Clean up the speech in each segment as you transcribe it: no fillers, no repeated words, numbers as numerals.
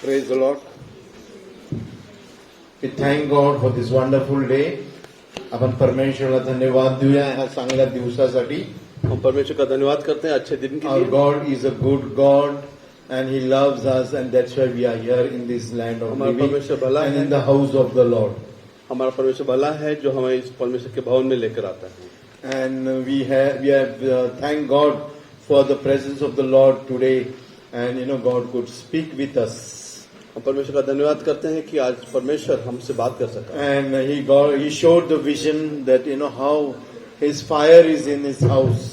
Praise the Lord. We thank God for this wonderful day. आपण परमेश्वराला धन्यवाद देऊया ह्या चांगल्या दिवसासाठी. हम परमेश्वर का धन्यवाद करते हैं अच्छे दिन के Our लिए. God is a good God and He loves us, and that's why we are here in this land of हमारा living परमेश्वर भला and है. in the house of the Lord. हमारा परमेश्वर भला है जो हमें इस परमेश्वर के भवन में लेकर आता है. And we have thank God for the presence of the Lord today, and God could speak with us. हम परमेश्वर का धन्यवाद करते हैं कि आज परमेश्वर हमसे बात कर सका. And He showed the vision that how His fire is in His house.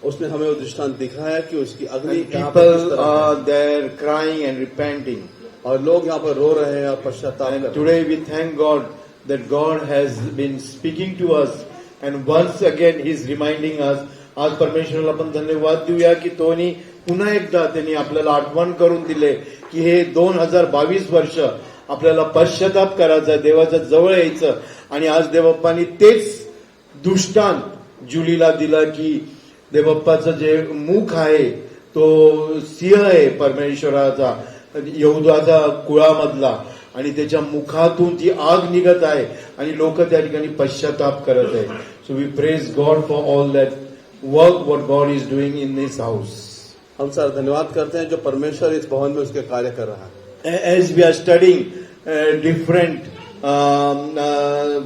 उसने हमें वो दृष्टांत दिखाया कि उसकी अग्नि And यहाँ पर किस people तरह है. are there crying and repenting. और लोग यहाँ पर रो रहे हैं और पश्चाताप कर And रहे हैं. today we thank God that God has been speaking to us, and once again He is reminding us. आज परमेश्वराला आपण धन्यवाद देऊया की तोनी पुन्हा एकदा त्यांनी आपल्याला आठवण करून दिले की हे 2022 वर्ष आपल्याला पश्चाताप करायचा, देवाच्या जवळ यायचं. आणि आज देवबाप्पांनी तेच दृष्टांत जुलीला दिला की देवबाप्पाचं जे मुख आहे तो सिंह आहे परमेश्वराचा, यहूदाचा कुळामधला, आणि त्याच्या मुखातून ती आग निघत आहे आणि लोक त्या ठिकाणी पश्चाताप करत आहेत. So we praise God for all that work what God is doing in this house. हम सारा धन्यवाद करते हैं जो परमेश्वर इस भवन में उसके कार्य कर रहा है. As we are studying different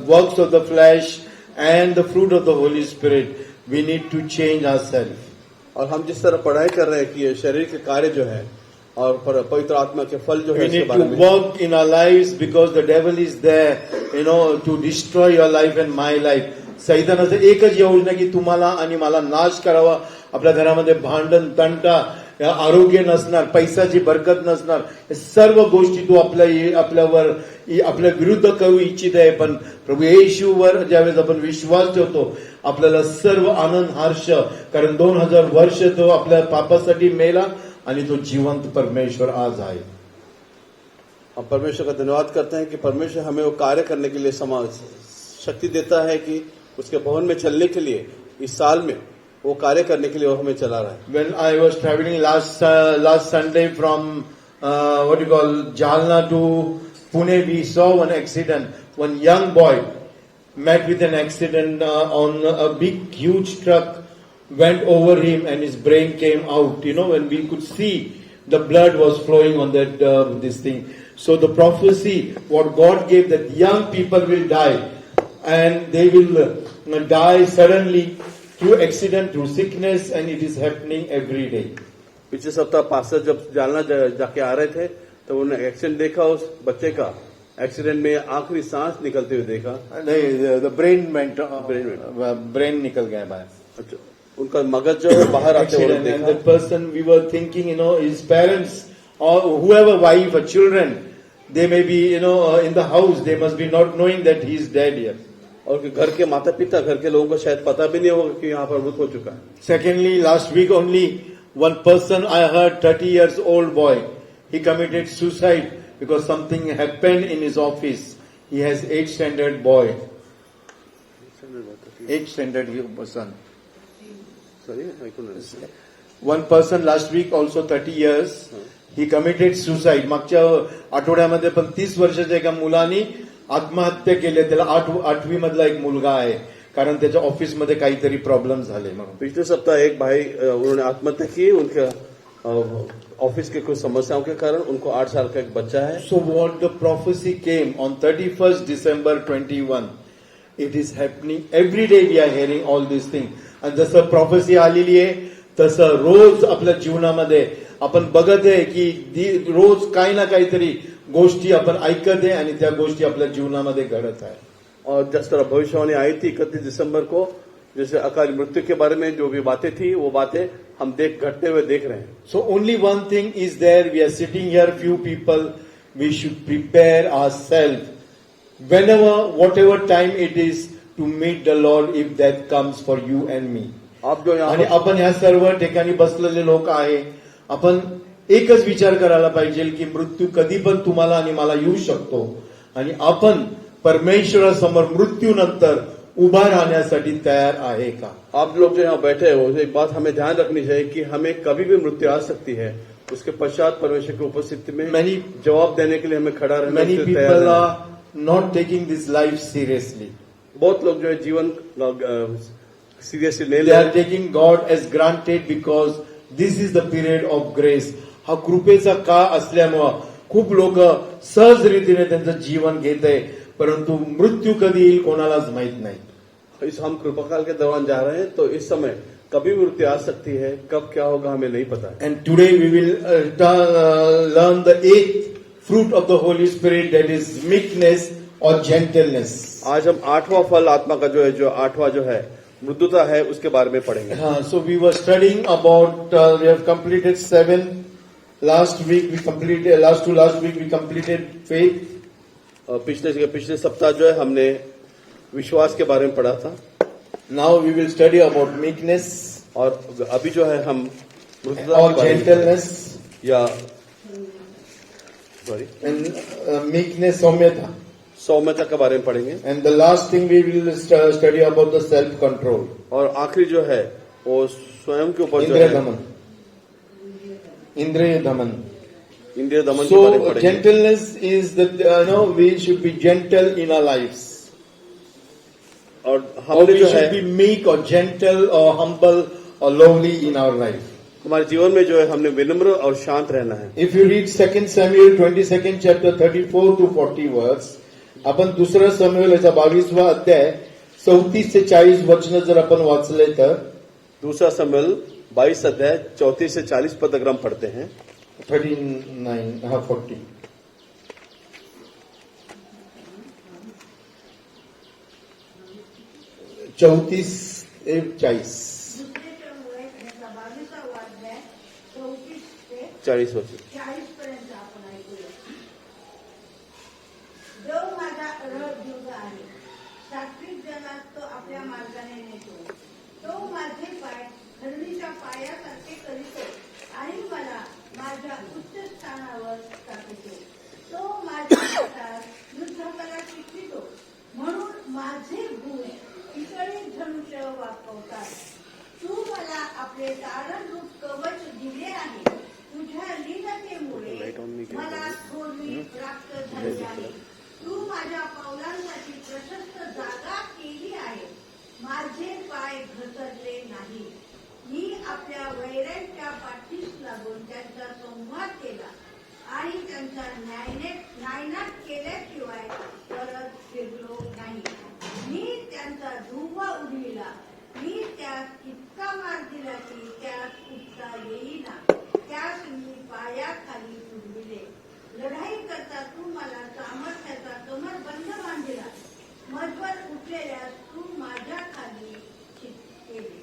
works of the flesh and the fruit of the Holy Spirit, we need to change ourselves. और हम जिस तरह पढ़ाई कर रहे हैं कि ये शरीर के कार्य जो है और पवित्र आत्मा के फल जो है We इसके need बारे to में work in our lives because the devil is there, to destroy your life and my life. सैतानाचं एकच योजना की तुम्हाला आणि मला नाश करावा. आपल्या घरामध्ये भांडण, तंटा, आरोग्य नसणार, पैसाची बरकत नसणार, सर्व गोष्टी तू आपल्यावर आपल्या विरुद्ध करू इच्छित आहे. पण प्रभू येशूवर ज्यावेळेस आपण विश्वास ठेवतो आपल्याला सर्व आनंद, हर्ष, कारण 2000 वर्ष तो आपल्या पापासाठी मेला आणि तो जिवंत परमेश्वर आज आहे. हम परमेश्वर का धन्यवाद करते हैं कि परमेश्वर हमें वो कार्य करने के लिए शक्ति देता है कि उसके भवन में चलने के लिए इस साल में वो कार्य करने के लिए वो हमें चला रहा है. When I was traveling last Sunday from Jalna to Pune, we saw one accident. One young boy met with an accident on a big, huge truck, went over him, and his brain came out. When we could see the blood was flowing on that this thing. So the prophecy, what God gave, that young people will die, and they will die suddenly through accident, through sickness, and it is happening every day. पिछले सप्ताह pastor जब जालना जाके आ रहे थे तो उन्होंने accident देखा. उस बच्चे का एक्सीडेंट में आखिरी सांस निकलते हुए देखा. नहीं, the brain went, brain निकल गया बाहर. अच्छा, उनका मगज जो है बाहर आते हुए And देखा. that person, we were thinking, his parents or whoever, wife or children, they may be, in the house, they must be not knowing that he is dead here. और घर के माता पिता, घर के लोगों को शायद पता भी नहीं होगा कि यहाँ पर मृत हो चुका है. Secondly, last week only one person I heard, 30 years old boy, he committed suicide because something happened in his office. He has 8th standard boy. 8th standard son. Sorry, I couldn't understand. One person last week also 30 years, he committed suicide. मागच्या आठवड्यामध्ये पण 30 वर्षाच्या एका मुलाने आत्महत्या केली. त्याला 8वी मधला एक मुलगा आहे, कारण त्याच्या ऑफिसमध्ये काहीतरी प्रॉब्लेम झाले म्हणून. पिछले सप्ताह एक भाई उन्होंने आत्महत्या की. उनके ऑफिस के कुछ समस्याओं के कारण. उनको 8 साल का एक बच्चा है. So what the prophecy came on 31st December 21, it is happening every day. We are hearing all these things. आणि जसं प्रॉफेसी आलेली आहे तसं रोज आपल्या जीवनामध्ये आपण बघत आहे की रोज काही ना काहीतरी गोष्टी आपण ऐकत आहे आणि त्या गोष्टी आपल्या जीवनामध्ये घडत आहे. और जिस तरह भविष्यवाणी आई थी 31 दिसंबर को, जैसे अकाल मृत्यु के बारे में जो भी बातें थी वो बातें हम घटते हुए देख रहे हैं. So only one thing is there. We are sitting here, few people. We should prepare ourselves whenever, whatever time it is, to meet the Lord if that comes for you and me. आप जो आणि यहाँ आपण ह्या सर्व ठिकाणी बसलेले लोक आहे, आपण एकच विचार करायला पाहिजे की मृत्यू कधी पण तुम्हाला आणि मला येऊ शकतो, आणि आपण परमेश्वरासमोर मृत्यूनंतर उभा राहण्यासाठी तयार आहे का. आप लोग जो यहाँ बैठे हो, एक बात हमें ध्यान रखनी चाहिए कि हमें कभी भी मृत्यु आ सकती है, उसके पश्चात परमेश्वर की उपस्थिति में Many जवाब देने के लिए हमें खड़ा रहना many इसलिए तैयार people रहना। are not taking this life seriously. बहुत लोग जो है जीवन सीरियसली नहीं They ले are रहे। taking God as granted because this is the period of grace. हा कृपेचा काळ असल्यामुळं खूप लोक सहज रीतीने त्यांचं जीवन घेत आहे, परंतु मृत्यू कधी येईल कोणालाच माहित नाही. इस हम कृपा काल के दौरान जा रहे हैं, तो इस समय कभी मृत्यु आ सकती है, कब क्या होगा हमें नहीं पता है। And today we will learn the eighth fruit of the Holy Spirit, that is meekness or gentleness. आज हम 8वां फल आत्मा का जो है, जो 8वां जो है मृदुता है, उसके बारे में पढ़ेंगे। So we were studying about, we have completed 7. Last week we completed, last week we completed faith. पिछले सप्ताह जो है हमने विश्वास के बारे में पढ़ा था, Now we will study about meekness और अभी जो है हम मृदुता or के बारे में gentleness या सॉरी and meekness, सौम्यता. सौम्यता के बारे में पढ़ेंगे। And the last thing we will study about the self-control. और आखिरी जो है वो स्वयं के ऊपर जो इंद्रिय है दमन. इंद्रिय दमन. इंद्रिय दमन के बारे में So पढ़ेंगे। gentleness is that we should be gentle in our lives. और Or हमने we जो should है be meek or gentle or humble or lowly in our life. हमारे जीवन में जो है हमने विनम्र और शांत रहना है। If you read 2 Samuel 22nd chapter 34 to 40 verse, आपण दुसरा समुएल याचा 22वा अध्याय 34 से 40 वचन जर आपण वाचले तर दूसरा शमूएल 22 अध्याय 34 से 40 पद अगर हम पढ़ते हैं 39 40. चौतीस 40. दुसरे शमूएल याचा 22वा अध्याय 34 ते 40 वर्ष 40 पर्यंत आपण ऐकूया. जो माझा रथ आहे, सात्विक जनात तो आपल्या मार्गाने नेतो. तो माझे पाय धरणीच्या पायासारखे करीतो आणि मला माझ्या उच्च स्थानावर टाकतो. तो माझ्या हातात युद्धकला शिकवितो, म्हणून माझे भूल इकडे धनुष्य वापरतात. तू मला आपले तारणरूप कवच दिले आहे. तुझ्या लीनतेमुळे मला थोरवी प्राप्त झाली आहे. तू माझ्या पावलांसाठी प्रशस्त जागा केली आहे. माझे पाय घसरले नाही. मी आपल्या वैरांच्या पाठीस लागून त्यांचा संवाद केला आणि त्यांचा नायनाट केल्याशिवाय परत फिरलो नाही. मी त्यांचा धुव्वा उडविला. मी त्यास इतका मार दिला की त्यास उठता येईना. त्यास मी पायाखाली तुडविले. लढाई करता तू मला सामर्थ्याचा कमरबंद बांधिला. मजवर उठलेल्यास तू माझ्या खाली केले.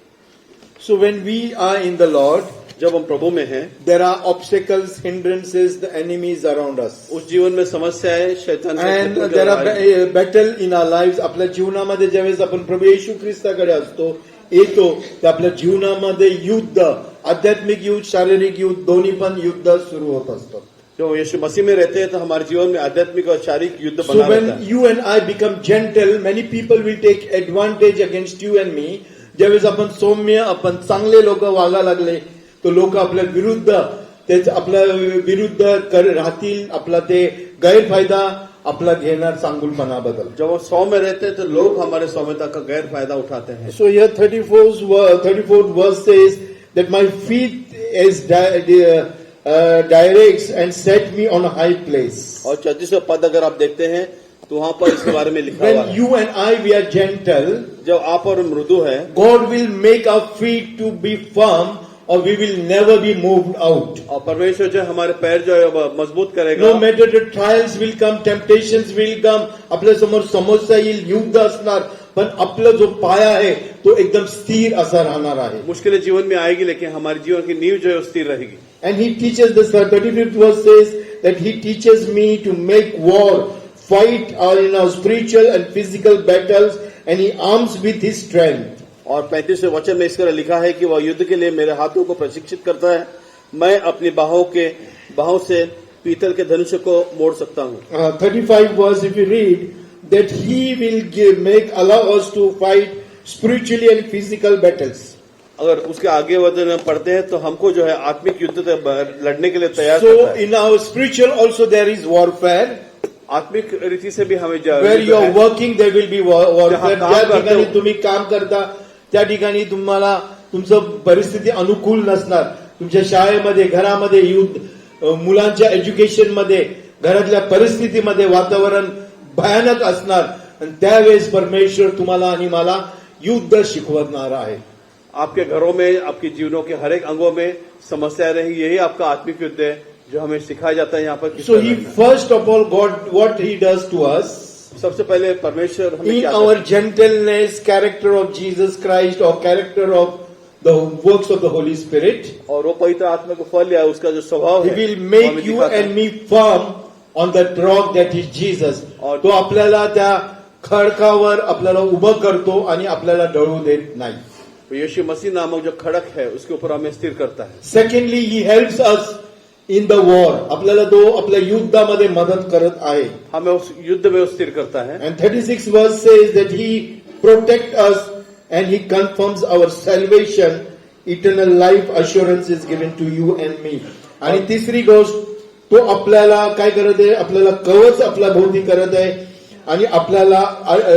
So when we are in the Lord, जब हम प्रभु में हैं, there are obstacles, hindrances, the enemies around us. उस जीवन में समस्याएं शैतान से And शत्रु के there द्वारा are battle in our lives. आपल्या जीवनामध्ये ज्यावेळेस आपण प्रभू येशू ख्रिस्ताकडे असतो, येतो, तर आपल्या जीवनामध्ये युद्ध, आध्यात्मिक युद्ध, शारीरिक युद्ध, दोन्ही पण युद्ध सुरू होत असतात. जो यीशु मसीह में रहते हैं तो हमारे जीवन में आध्यात्मिक और शारीरिक युद्ध So बना रहता when है। you and I become gentle, many people will take advantage against you and me. ज्यावेळेस आपण सौम्य, आपण चांगले लोक वागा लागले, तो लोक आपल्या विरुद्ध, तेच आपल्या विरुद्ध राहतील, आपला ते गैरफायदा आपला घेणार चांगुलपणाबद्दल. जब हम सौ में रहते हैं तो लोग हमारे सौम्यता का गैर फायदा उठाते हैं। So here 34th verse says that my feet is directs and set me on a high place. और 34वां पद अगर आप देखते हैं तो वहां पर इसके बारे में लिखा हुआ When है, you and I we are gentle, जब आप और मृदु है, God will make our feet to be firm or we will never be moved out. और परमेश्वर जो है हमारे पैर जो है वो मजबूत करेगा। No matter the trials will come, temptations will come, आपल्या समोर समस्या येईल, युद्ध असणार, पण आपला जो पाया आहे तो एकदम स्थिर असा राहणार आहे. मुश्किलें जीवन में आएगी लेकिन हमारे जीवन की नींव जो है वो स्थिर रहेगी। And he teaches this, 35th verse says that he teaches me to make war, fight in our spiritual and physical battles, and he arms with his strength. और 35वें वचन में इस तरह लिखा है कि वह युद्ध के लिए मेरे हाथों को प्रशिक्षित करता है। मैं अपनी बाहों से पीतल के धनुष को मोड़ सकता हूँ। 35 verse, if you read, that he will allow us to fight spiritually and physical battles. अगर उसके आगे वजन पढ़ते हैं तो हमको जो है आत्मिक युद्ध लड़ने के लिए तैयार So करता है। in our spiritual also there is warfare. आत्मिक रीति से भी हमें Where you are working there will be warfare. जहाँ काम ज्या करते ठिकाणी हो- तुम्ही काम करता त्या ठिकाणी तुम्हाला तुमचं परिस्थिती अनुकूल नसणार. तुमच्या शाळेमध्ये घरामध्ये युद्ध, मुलांच्या एज्युकेशन मध्ये, घरातल्या परिस्थितीमध्ये वातावरण भयानक असणार. आणि त्यावेळेस परमेश्वर तुम्हाला आणि मला युद्ध शिकवणार आहे. आपके घरों में, आपके जीवनों के हर एक अंगों में समस्या रही, यही आपका आत्मिक युद्ध है जो हमें सिखाया जाता है यहाँ पर। किस So तरह he लड़ना है। first of all God what he does to us सबसे पहले परमेश्वर हमें in क्या our करता है? gentleness, character of Jesus Christ or character of the works of the Holy Spirit, और वो पवित्र आत्मा को फल या उसका जो स्वभाव he है will वो make हमें you दिखाता है। and me firm on that rock that is Jesus. और- तो आपल्याला त्या खडकावर आपल्याला उभं करतो आणि आपल्याला ढळू देत नाही. तो यीशु मसीह नामक जो खड़क है उसके ऊपर हमें स्थिर करता है। Secondly, he helps us in the war. आपल्याला तो आपल्या युद्धामध्ये मदत करत आहे. हमें उस युद्ध में वो स्थिर करता है। And 36 verse says that he protects us and he confirms our salvation. Eternal life assurance is given to you and me. आणि तिसरी गोष्ट, तो आपल्याला काय करत आहे, आपल्याला कवच आपल्या भोवती करत आहे आणि आपल्याला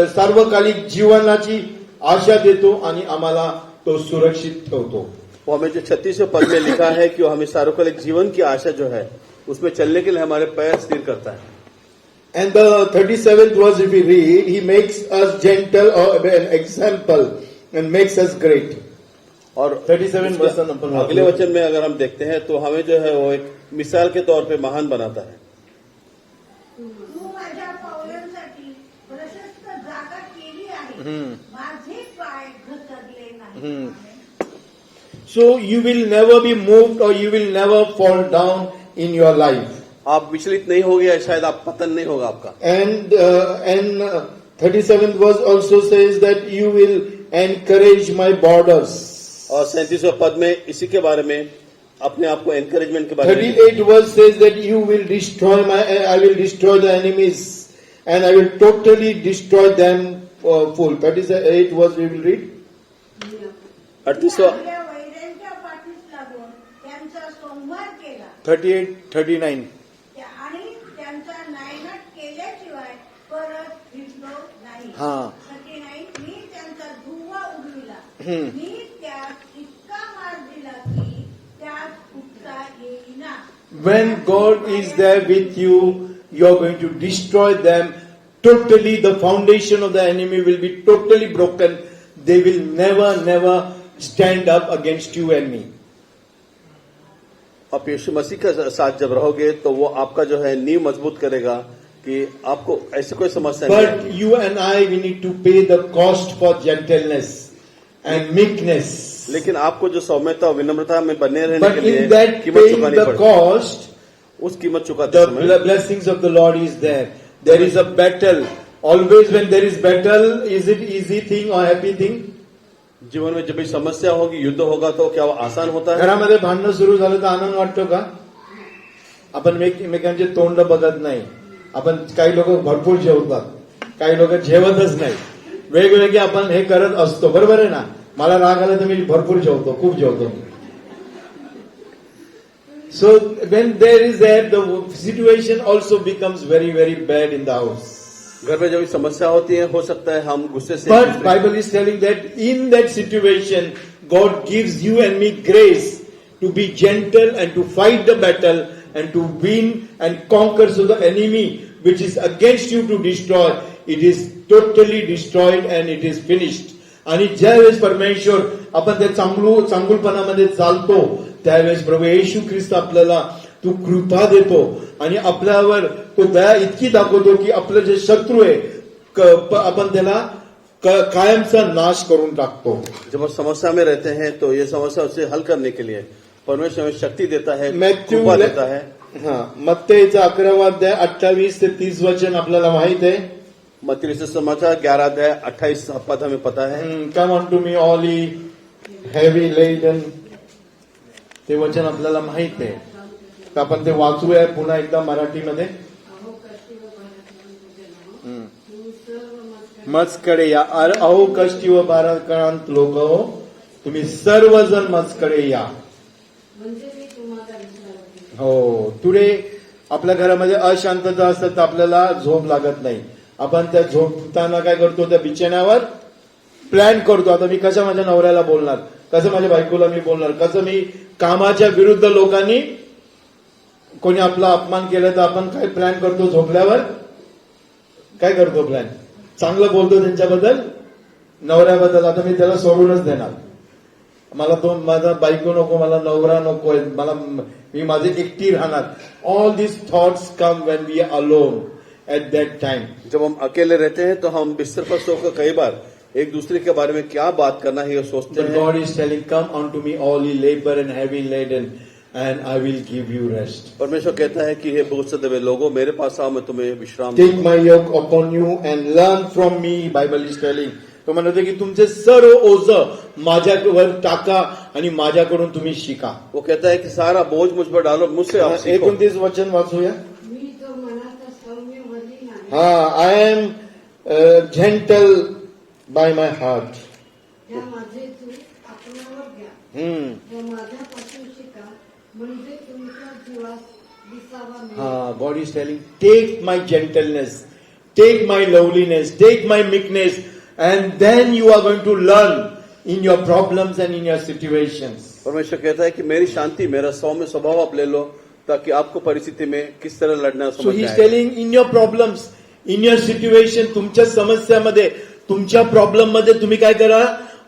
सार्वकालिक जीवनाची आशा देतो आणि आम्हाला तो सुरक्षित ठेवतो. वो हमें जो 36वें पद में लिखा है कि वो हमें सार्वकालिक जीवन की आशा जो है उसमें चलने के लिए हमारे पैर स्थिर करता है। And the 37th verse if we read, he makes us gentle or an example and makes us great. और 37 वर्ष अपन अगले वचन में अगर हम देखते हैं तो हमें जो है वो एक मिसाल के तौर पे महान बनाता है। तू माझ्या पावलांसाठी प्रशस्त जागा केली आहे, माझे पाय घसरले नाही. So you will never be moved or you will never fall down in your life. आप विचलित नहीं हो गया, शायद आप पतन नहीं होगा आपका। And 37th verse also says that you will encourage my borders. और 37वें पद में इसी के बारे में अपने आप को एनकरेजमेंट के बारे में 38 verse says that you will destroy I will destroy the enemies and I will totally destroy them full. 38 verse we will read. 38वां आपल्या वैऱ्यांच्या पाठीस लागून त्यांचा संहार केला 38, 39. आणि त्यांचा नायनाट केल्याशिवाय परत फिरलो नाही. हा. 39, मी त्यांचा धुव्वा उडविला, मी त्यास इतका मार दिला की त्यास उठता येईना. When God is there with you, you are going to destroy them totally. The foundation of the enemy will be totally broken. They will never stand up against you and me. आप यीशु मसीह के साथ जब रहोगे तो वो आपका जो है नींव मजबूत करेगा कि आपको ऐसी कोई समस्या नहीं But you and I, we need to pay the cost for gentleness and meekness. लेकिन आपको जो सौम्यता और विनम्रता में बने रहने But के लिए in that कीमत paying चुकानी the पड़ती है। cost, उस कीमत चुकाते the समय blessings of the Lord is there. There is a battle. Always when there is battle, is it easy thing or happy thing? जीवन में जब भी समस्या होगी, युद्ध होगा तो क्या वो आसान होता है? घरामध्ये भांडणं सुरू झालं तर आनंद वाटतो का? आपण एकमेकांचे तोंड बघत नाही. आपण काही लोक भरपूर जेवतात, काही लोक जेवतच नाही. वेगवेगळे आपण हे करत असतो, बरोबर आहे ना? मला राग आला तर मी भरपूर जेवतो, खूप जेवतो. So when there is that, the situation also becomes very bad in the house. घर में जब भी समस्या होती है, हो सकता है हम गुस्से से But Bible is telling that in that situation, God gives you and me grace to be gentle and to fight the battle and to win and conquer. So the enemy which is against you to destroy, it is totally destroyed and it is finished. आणि ज्यावेळेस परमेश्वर आपण त्या चांगुलपणामध्ये चालतो, त्यावेळेस प्रभू येशू ख्रिस्त आपल्याला तू कृपा देतो आणि आपल्यावर तो दया इतकी दाखवतो की आपलं जे शत्रू आहे आपण त्याला कायमचा नाश करून टाकतो. जब हम समस्या में रहते हैं तो ये समस्या उसे हल करने के लिए परमेश्वर हमें शक्ति देता है, कृपा देता है। मत्तेचा 11वा अध्याय 28 ते 30 वचन आपल्याला माहित आहे. मत्ती से समाचार 11 अध्याय 28 पद हमें पता है। Come on to me all ye heavy laden, ते वचन आपल्याला माहित आहे. तर आपण ते वाचूया पुन्हा एकदा मराठीमध्ये. मजकडे या अहो कष्टी व भाराक्रांत लोक, तुम्ही सर्वजण माझकडे या. म्हणजे मी तुम्हाला विचारते. हो, टुडे आपल्या घरामध्ये अशांतता असतात तर आपल्याला झोप लागत नाही. आपण त्या झोपताना काय करतो, त्या बिछाण्यावर प्लॅन करतो. आता मी कसं माझ्या नवऱ्याला बोलणार, कसं माझ्या बायकोला मी बोलणार, कसं मी कामाच्या विरुद्ध लोकांनी कोणी आपला अपमान केला तर आपण काय प्लॅन करतो झोपल्यावर, काय करतो प्लॅन, चांगलं बोलतो त्यांच्याबद्दल, नवऱ्याबद्दल. आता मी त्याला सोडूनच देणार, मला तो माझा बायको नको, मला नवरा नको, मला मी माझे एकटी राहणार. All this thoughts come when we are alone at that time. जब हम अकेले रहते हैं तो हम बिस्तर पर सोकर कई बार एक दूसरे के बारे में क्या बात करना है ये सोचते But हैं. God is telling, come unto me all ye labor and heavy laden and I will give you rest. परमेश्वर कहता है कि हे बोझ से दबे लोगों, मेरे पास आओ, मैं तुम्हें विश्राम Take दूंगा. my yoke upon you and learn from me, Bible is telling. तो म्हणत होते की तुमचे सर्व ओझ माझ्यावर टाका आणि माझ्याकडून तुम्ही शिका. वो कहता है कि सारा बोझ मुझ पर डालो, मुझसे आप सीखो. 29 वचन वाचूया. मी जो मनाचा सौम्य मलिन आहे. हा, I am gentle by my heart. त्या माझे तू आपणावर घ्या व माझ्यापासून शिका, म्हणजे तुमच्या जीवास विसावा मिळेल. हा, God is telling, take my gentleness, take my loveliness, take my meekness, and then you are going to learn in your problems and in your situations. परमेश्वर कहता है कि मेरी शांति, मेरा सौम्य स्वभाव आप ले लो, ताकि आपको परिस्थिति में किस तरह लड़ना So समझ he is में आए. telling, in your problems, in your situation, तुमच्या समस्यामध्ये, तुमच्या प्रॉब्लेम मध्ये तुम्ही काय करा,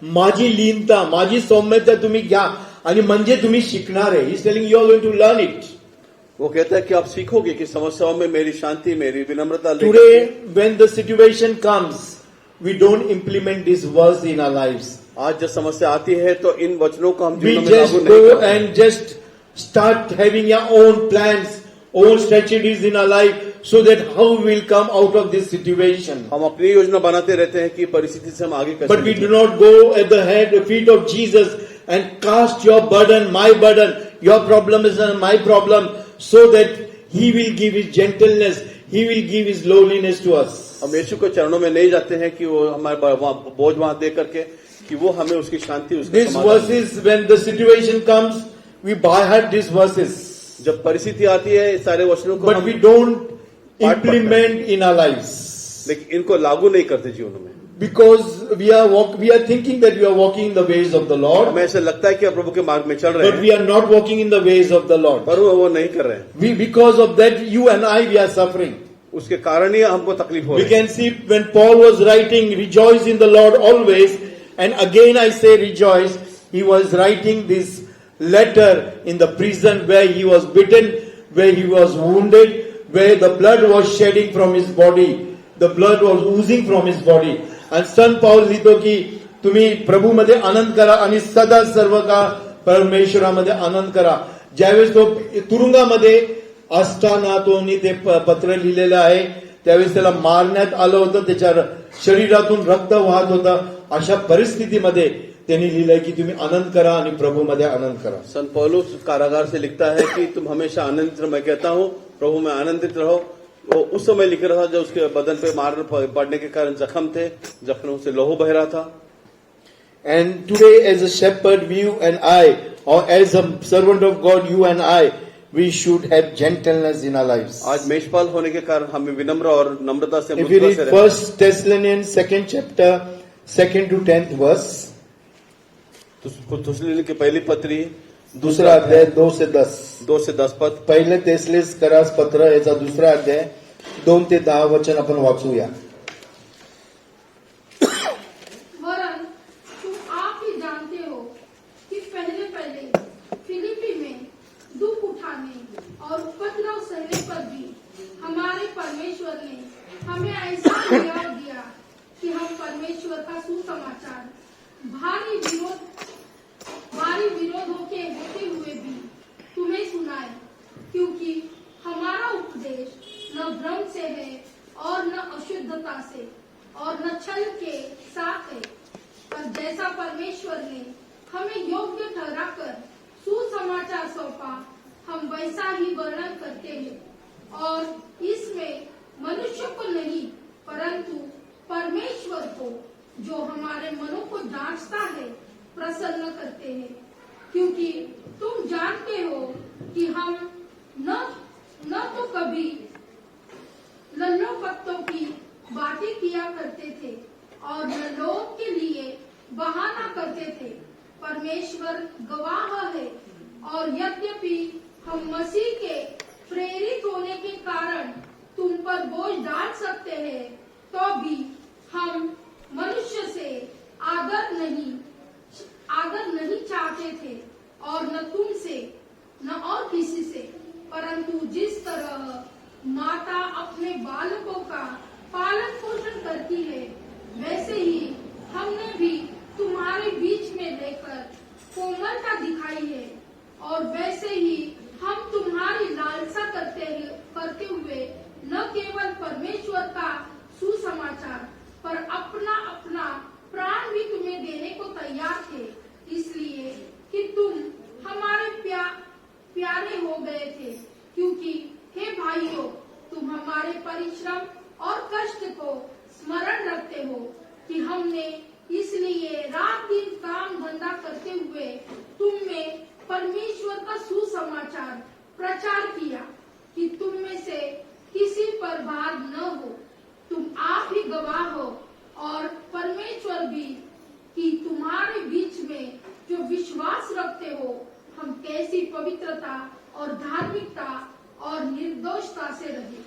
माझी लीनता, माझी सौम्यता तुम्ही घ्या आणि म्हणजे तुम्ही शिकणार आहे. He is telling you are going to learn it. वो कहता है कि आप सीखोगे कि समस्याओं में मेरी शांति, मेरी विनम्रता लेकर Today, when the situation comes, we don't implement this verse in our lives. आज जब समस्या आती है तो इन वचनों को हम We जीवन में just लागू नहीं go करते. and just start having our own plans, own strategies in our life, so that how we will come out of this situation. हम अपनी योजना बनाते रहते हैं कि परिस्थिति से हम आगे कैसे But we do निकलें. not go at the feet of Jesus and cast your burden, my burden, your problem is my problem, so that He will give His gentleness, He will give His lowliness to us. हम यीशु के चरणों में नहीं जाते हैं कि वो हमारे बोझ वहां दे करके कि वो हमें उसकी शांति, उसका These समाधान दे. verses, when the situation comes, we by heart these verses, जब परिस्थिति आती है इस सारे वचनों को but हम we don't पाठ पढ़ते हैं. implement in our lives. लेकिन इनको लागू नहीं करते जीवन में. Because we are thinking that we are walking in the ways of the Lord, हमें ऐसा लगता है कि हम प्रभु के मार्ग में चल रहे but हैं, we are not walking in the ways of the Lord. पर वो नहीं कर रहे हैं. Because of that, you and I, we are suffering. उसके कारण ही हमको तकलीफ हो We रही है. can see when Paul was writing, rejoice in the Lord always, and again I say rejoice, he was writing this letter in the prison where he was beaten, where he was wounded, where the blood was shedding from his body, the blood was oozing from his body. And Son Paul लिहितो की तुम्ही प्रभूमध्ये आनंद करा आणि सदा सर्व काळ परमेश्वरामध्ये आनंद करा. ज्यावेळेस तो तुरुंगामध्ये असताना तोनी ते पत्र लिहिलेलं आहे, त्यावेळेस त्याला मारण्यात आलं होतं, त्याच्या शरीरातून रक्त वाहत होतं. अशा परिस्थितीमध्ये त्यांनी लिहिलंय की तुम्ही आनंद करा आणि प्रभूमध्ये आनंद करा. संत पौलुस कारागार से लिखता है कि तुम हमेशा आनंदित रहो. मैं कहता हूँ प्रभु में आनंदित रहो. वो उस समय लिख रहा था जब उसके बदन पे मार पड़ने के कारण जख्म थे, जख्मों से लहू बह रहा था. And today as a shepherd, you and I, or as a servant of God, you and I, we should have gentleness in our lives. आज मेषपाल होने के कारण हमें विनम्र और नम्रता से If you मुद्रा read से रहना. 1 Thessalonians 2nd chapter, 2nd to 10th verse, थुसलिन की पहली पत्री दूसरा अध्याय 2 से 10. 2 से 10 पद. पहिले तेसलेस करास पत्र याचा दुसरा अध्याय 2 ते 10 वचन आपण वाचूया. वरन तुम आप ही जानते हो कि पहले फिलिपी में दुख उठाने और उपद्रव सहने पर भी हमारे परमेश्वर ने हमें ऐसा न्याय दिया कि हम परमेश्वर का सुसमाचार भारी विरोधों के होते हुए भी तुम्हें सुनाए, क्योंकि हमारा उपदेश न भ्रम से है और न अशुद्धता से और न छल के साथ है, पर जैसा परमेश्वर ने हमें योग्य ठहराकर सुसमाचार सौंपा, हम वैसा ही वर्णन करते हैं. और इसमें मनुष्य को नहीं परंतु परमेश्वर को, जो हमारे मनों को जांचता है, प्रसन्न करते हैं, क्योंकि तुम जानते हो कि हम न तो कभी लल्लों पत्तों की बातें किया करते थे और न लोग के लिए बहाना करते थे। परमेश्वर गवाह है, और यद्यपि हम मसीह के प्रेरित होने के कारण तुम पर बोझ डाल सकते हैं, तो भी हम मनुष्य से आदर नहीं चाहते थे, और न तुमसे न और किसी से, परंतु जिस तरह माता अपने बालकों का पालन पोषण करती है, वैसे ही हमने भी तुम्हारे बीच में रहकर कोमलता दिखाई है, और वैसे ही हम तुम्हारी लालसा करते हुए न केवल परमेश्वर का सुसमाचार पर अपना अपना प्राण भी तुम्हें देने को तैयार थे, इसलिए कि तुम हमारे प्यारे हो गए थे। क्योंकि हे भाइयों, तुम हमारे परिश्रम और कष्ट को स्मरण रखते हो कि हमने इसलिए रात दिन काम धंधा करते हुए तुम में परमेश्वर का सुसमाचार प्रचार किया कि तुम में से किसी पर भार न हो। तुम आप ही गवाह हो, और परमेश्वर भी, कि तुम्हारे बीच में जो विश्वास रखते हो, हम कैसी पवित्रता और धार्मिकता और निर्दोषता से रहे।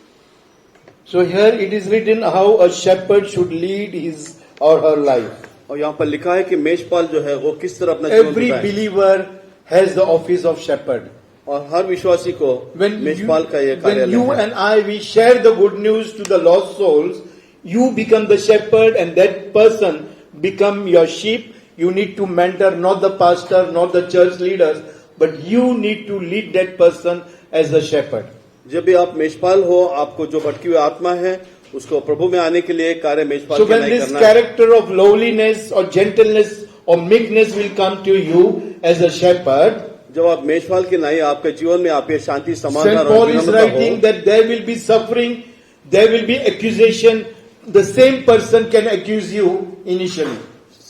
So here it is written how a shepherd should lead his or her life. और यहाँ पर लिखा है कि मेषपाल जो है वो किस तरह अपना जीवन Every बिताए। believer has the office of shepherd. और हर विश्वासी को मेषपाल का ये when कार्यालय you है। and I, we share the good news to the lost souls, you become the shepherd and that person become your sheep. You need to mentor not the pastor, not the church leaders, but you need to lead that person as a shepherd. जब भी आप मेषपाल हो, आपको जो भटकी हुई आत्मा है उसको प्रभु में आने के लिए कार्य मेषपाल So के when नहीं this करना है। character of lowliness or gentleness or meekness will come to you as a shepherd, जब आप मेषपाल के नहीं, आपके जीवन में आप ये शांति St. समाधान Paul और is विनम्रता writing हो, that there will be suffering, there will be accusation. The same person can accuse you initially.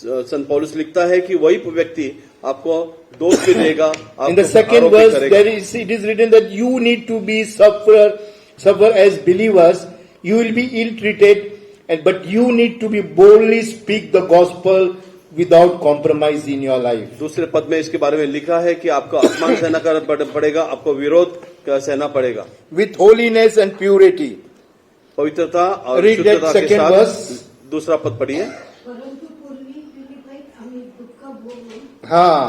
संत पौलुस लिखता है कि वही व्यक्ति आपको दोष भी देगा, In the आपको second आरोप भी verse, करेगा। it is written that you need to be suffer as believers. You will be ill-treated, but you need to be boldly speak the gospel without compromise in your life. दूसरे पद में इसके बारे में लिखा है कि आपको अपमान सहना करना पड़ेगा, आपको विरोध सहना पड़ेगा With holiness and purity. पवित्रता और Read that शुद्धता के second साथ। verse. दूसरा पद पढ़िए। परंतु पूर्वी पीडित आम्ही दुःख भोगून हाँ,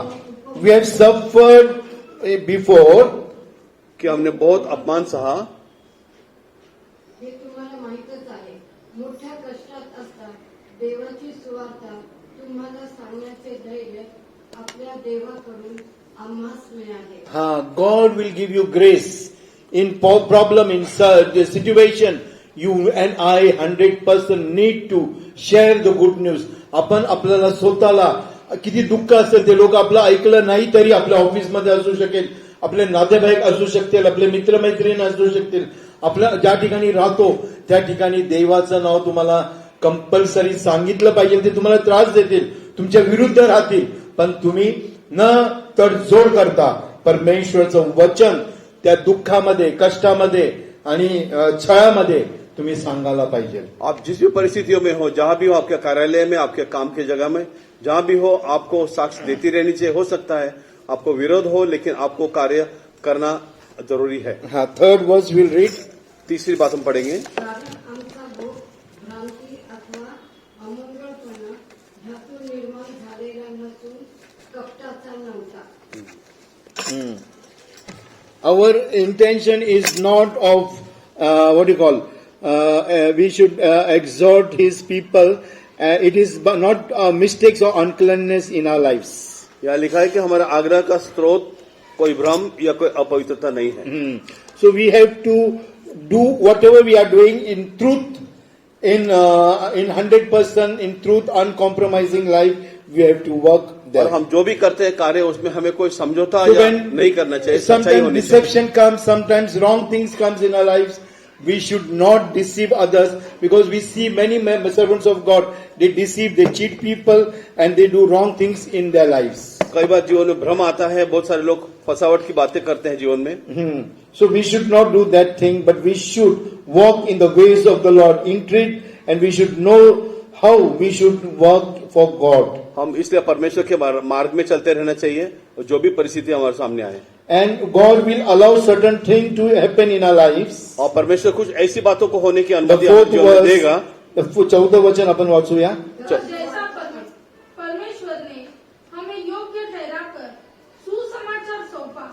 we have suffered before. कि हमने बहुत अपमान सहा, हे तुम्हाला माहीतच आहे। मोठ्या कष्टात असता देवाची सुवार्ता तुम्हाला सांगण्याचे धैर्य आपल्या देवाकडून आम्हास मिळाले। हाँ, God will give you grace in problem, in the situation. You and I 100% need to share the good news. आपण आपल्याला स्वतःला किती दुःख असेल ते लोक आपलं ऐकलं नाही तरी आपल्या ऑफिसमध्ये असू शकेल, आपले नातेवाईक असू शकतील, आपले मित्रमैत्रीण असू शकतील, आपल्या ज्या ठिकाणी राहतो त्या ठिकाणी देवाचं नाव तुम्हाला कंपल्सरी सांगितलं पाहिजे. ते तुम्हाला त्रास देतील, तुमच्या विरुद्ध राहतील, पण तुम्ही न तडजोड करता परमेश्वरचं वचन त्या दुःखामध्ये, कष्टामध्ये आणि छळामध्ये तुम्ही सांगायला पाहिजे. आप जिस भी परिस्थितियों में हो, जहां भी हो, आपके कार्यालय में, आपके काम की जगह में, जहां भी हो, आपको साक्ष्य देती रहनी चाहिए। हो सकता है आपको विरोध हो, लेकिन आपको कार्य करना जरूरी है। हाँ, थर्ड वर्स विल रीड. तीसरी बात हम पढ़ेंगे। कारण आमचा भोग भ्रांती अथवा अमंगळपणा ह्यातून निर्माण झालेला नसून कपटाचा नव्हता। Our intention is not of what you call. We should exhort His people. It is not mistakes or uncleanness in our lives. यहाँ लिखा है कि हमारा आग्रह का स्रोत कोई भ्रम या कोई अपवित्रता नहीं है। So we have to do whatever we are doing in truth, in 100% in truth, uncompromising life. We have to work there. और हम जो भी करते हैं कार्य, उसमें हमें कोई समझौता So या when नहीं करना चाहिए, सच्चाई sometimes होनी चाहिए। deception comes, sometimes wrong things comes in our lives. we should not deceive others, because we see many servants of God, they deceive, they cheat people, and they do wrong things in their lives. कई बार जीवन में भ्रम आता है, बहुत सारे लोग फसावट की बातें करते हैं जीवन में. So we should not do that thing, but we should walk in the ways of the Lord, entreat, and we should know how we should work for God. हम इसलिए परमेश्वर के मार्ग में चलते रहना चाहिए, और जो भी परिस्थिति हमारे सामने आए. And God will allow certain things to happen in our lives. और परमेश्वर कुछ ऐसी बातों को होने की The अनुमति fourth हमारे जीवन में देगा. verse, 14th वचन अपन वाचूया. जैसा परमेश्वर ने हमें योग्य ठहराकर सुसमाचार सौंपा,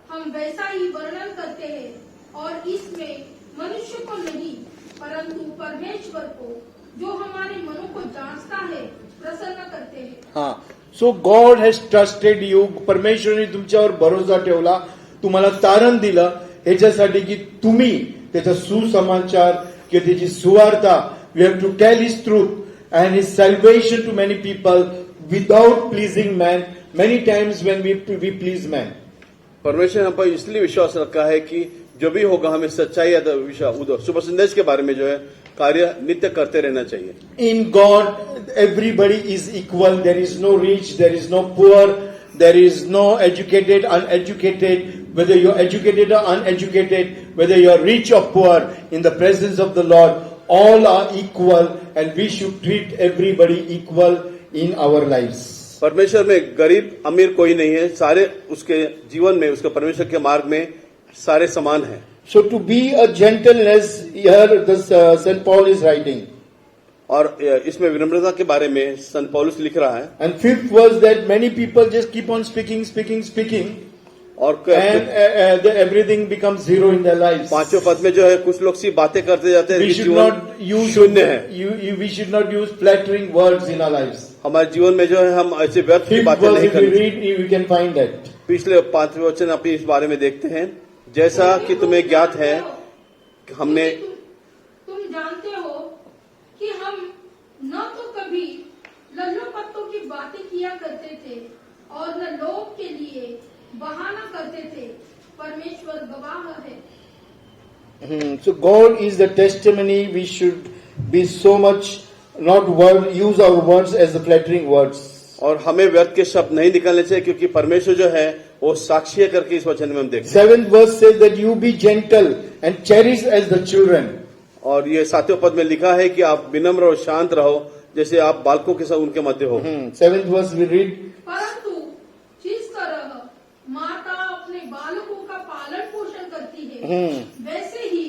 हम वैसा ही वर्णन करते हैं, और इसमें मनुष्य को नहीं परंतु परमेश्वर को, जो हमारे मनों को जांचता है, प्रसन्न करते हैं. हाँ. So God has trusted you. परमेश्वराने तुमच्यावर भरोसा ठेवला, तुम्हाला तारण दिलं ह्याच्यासाठी की तुम्ही त्याचा सुसमाचार किंवा त्याची सुवार्ता, we have to tell his truth and his salvation to many people without pleasing man. Many times when we please man. परमेश्वर हम पर इसलिए विश्वास रखा है कि जो भी होगा हमें सच्चाई या शुभ संदेश के बारे में जो है कार्य नित्य करते रहना चाहिए. In God, everybody is equal. There is no rich, there is no poor, there is no educated, uneducated. Whether you're educated or uneducated, whether you're rich or poor, in the presence of the Lord, all are equal, and we should treat everybody equal in our lives. परमेश्वर में गरीब अमीर कोई नहीं है, सारे उसके जीवन में, उसके परमेश्वर के मार्ग में सारे समान हैं. So to be a gentleness, here St. Paul is writing. और इसमें विनम्रता के बारे में संत पौलुस लिख रहा है. And fifth was that many people just keep on speaking, और and everything becomes zero in their lives. पांचवें पद में जो है कुछ लोग सी बातें करते जाते हैं, We should जीवन not use शून्य है. we should not use flattering words in our lives. हमारे जीवन में जो है हम ऐसे व्यर्थ की Fifth बातें verse, नहीं if we करते. read, we can find that. पिछले 5वें वचन आप इस बारे में देखते हैं. जैसा कि तुम्हें ज्ञात है कि हमने तुम जानते हो कि हम न तो कभी लल्लू पत्तों की बातें किया करते थे और न लोग के लिए बहाना करते थे. परमेश्वर गवाह है. So God is the testimony. We should be so much not use our words as the flattering words. और हमें व्यर्थ के शब्द नहीं निकालने चाहिए, क्योंकि परमेश्वर जो है वो साक्षी है करके इस वचन में हम देखते हैं. 7th verse says that you be gentle and cherish as the children. और ये 7वें पद में लिखा है कि आप विनम्र और शांत रहो, जैसे आप बालकों के साथ उनके मध्य हो. 7th verse we read. परंतु जिस तरह माता अपने बालकों का पालन पोषण करती है, वैसे ही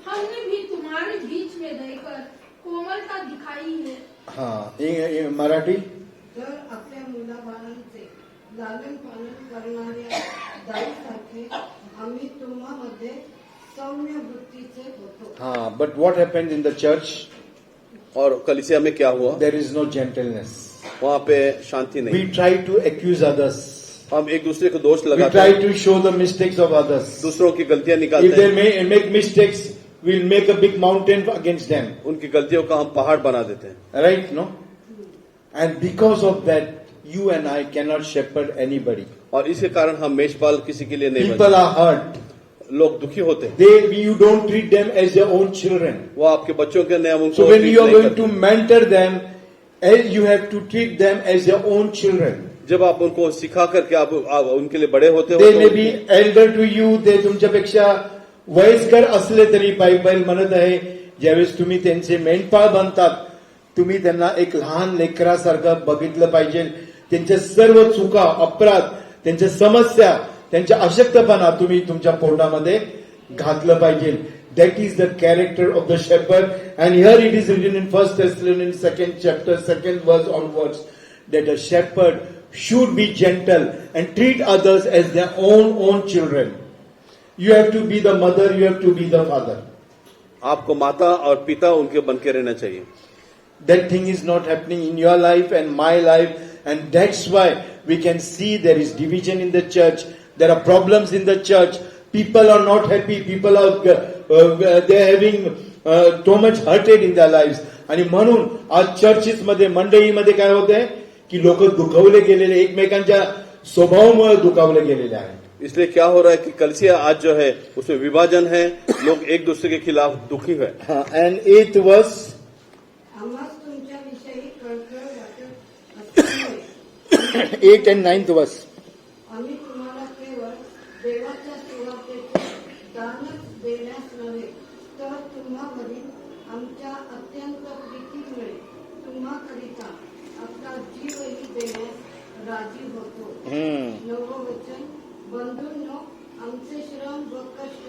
हमने भी तुम्हारे बीच में रहकर कोमलता दिखाई है. हाँ, in मराठी. तर आपल्या मुलाबाळांचे लालन पालन करणाऱ्या दाईसारखे आम्ही तुम्हामध्ये सौम्य वृत्तीचे होतो. हाँ, but what happened in the church? और कलीसिया में क्या हुआ? There is no gentleness. वहाँ पे शांति नहीं. We try to accuse others. हम एक दूसरे को दोष We लगाते try हैं, to show the mistakes of others. दूसरों की गलतियां If निकालते they हैं, make mistakes, we'll make a big mountain against them. उनकी गलतियों का हम पहाड़ बना देते हैं. Right? No? And because of that, you and I cannot shepherd anybody. और इसके कारण हम मेषपाल किसी के लिए नहीं People बनते. are hurt. लोग दुखी होते हैं. You don't treat them as your own children. वो आपके बच्चों के नए उनको So when treat you are नहीं going करते. to mentor them, you have to treat them as your own children. जब आप उनको सिखा करके आप उनके लिए बड़े होते हो, They तो may be elder to you, ते तुमच्यापेक्षा वयस्कर असले तरी बायबल म्हणत आहे, ज्यावेळेस तुम्ही त्यांचे मेंढपाळ बनतात, तुम्ही त्यांना एक लहान लेकरासारखं बघितलं पाहिजे. त्यांच्या सर्व चुका, अपराध, त्यांच्या समस्या, त्यांच्या अशक्तपणा तुम्ही तुमच्या पोटामध्ये घातलं पाहिजे. That is the character of the shepherd. And here it is written in 1 Thessalonians 2nd chapter, 2nd verse onwards, that a shepherd should be gentle and treat others as their own children. You have to be the mother, you have to be the father. आपको माता और पिता उनके बन के रहना चाहिए. That thing is not happening in your life and my life, and that's why we can see there is division in the church. There are problems in the church. People are not happy. People are they are having so much hurted in their lives. आणि म्हणून आज churches मध्ये, मंडळीमध्ये काय होत आहे की लोक दुखावले गेलेले, एकमेकांच्या स्वभावामुळे दुखावले गेलेले आहेत. इसलिए क्या हो रहा है कि कलिसिया आज जो है उसमें विभाजन है, लोग एक दूसरे के खिलाफ दुखी है। And 8th verse, आम्हास तुमच्याविषयी कळकळ वाटत असल्यामुळे 8 and 9th verse. आम्ही तुम्हाला केवळ देवाच्या सुवार्तेचे दानच देण्यास नव्हे तर तुम्हावरील आमच्या अत्यंत प्रीतीमुळे तुम्हाकरिता आपला जीवही देण्यास राजी होतो. नववं वचन, बंधूंनो, आमचे श्रम व कष्ट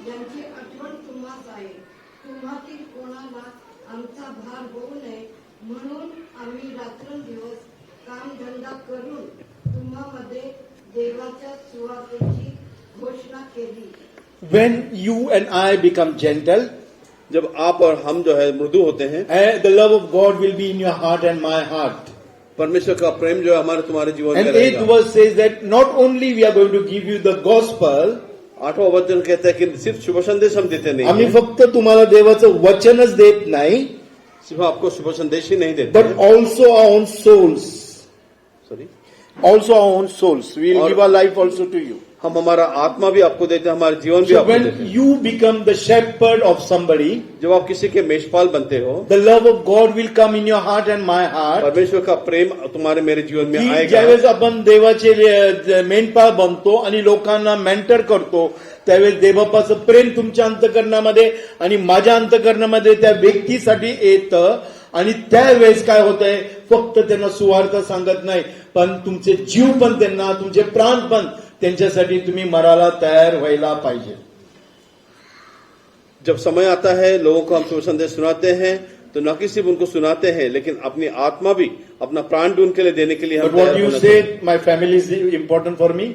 यांची आठवण तुम्हास आहे. तुम्हातील कोणाला आमचा भार होऊ नये म्हणून आम्ही रात्रंदिवस कामधंदा करून तुम्हामध्ये देवाच्या सुवार्तेची घोषणा केली. When you and I become gentle, जब आप और हम जो है मृदु होते हैं, the love of God will be in your heart and my heart. परमेश्वर का प्रेम जो है हमारे तुम्हारे जीवन And में 8th रहेगा। verse says that not only we are going to give you the gospel, 8वां वचन कहता है कि सिर्फ शुभ संदेश हम देते नहीं आम्ही हैं, फक्त तुम्हाला देवाचं वचनच देत नाही, सिर्फ आपको शुभ संदेश ही नहीं देते but हैं। also our own souls. Sorry, Also our own souls. We will और- give our life also to you. हम हमारा आत्मा भी आपको देते हैं, हमारा जीवन भी So आपको देते when हैं। you become the shepherd of somebody, जब आप किसी के मेषपाल बनते हो, the love of God will come in your heart and my heart. परमेश्वर का प्रेम तुम्हारे मेरे जीवन में की आएगा। ज्यावेळेस आपण देवाचे मेंढपाळ बनतो आणि लोकांना मेंटर करतो, त्यावेळेस देवबापाचं प्रेम तुमच्या अंतकरणामध्ये आणि माझ्या अंतकरणामध्ये त्या व्यक्तीसाठी येतं. आणि त्यावेळेस काय होतंय, फक्त त्यांना सुवार्थ सांगत नाही, पण तुमचे जीव पण त्यांना, तुमचे प्राण पण त्यांच्यासाठी तुम्ही मराला तयार व्हायला पाहिजे. जब समय आता है, लोगों को हम शुभ संदेश सुनाते हैं, तो न कि सिर्फ उनको सुनाते हैं, लेकिन अपनी आत्मा भी, अपना प्राण भी उनके लिए देने के लिए हम But what तैयार you होना चाहिए। said, my family is important for me.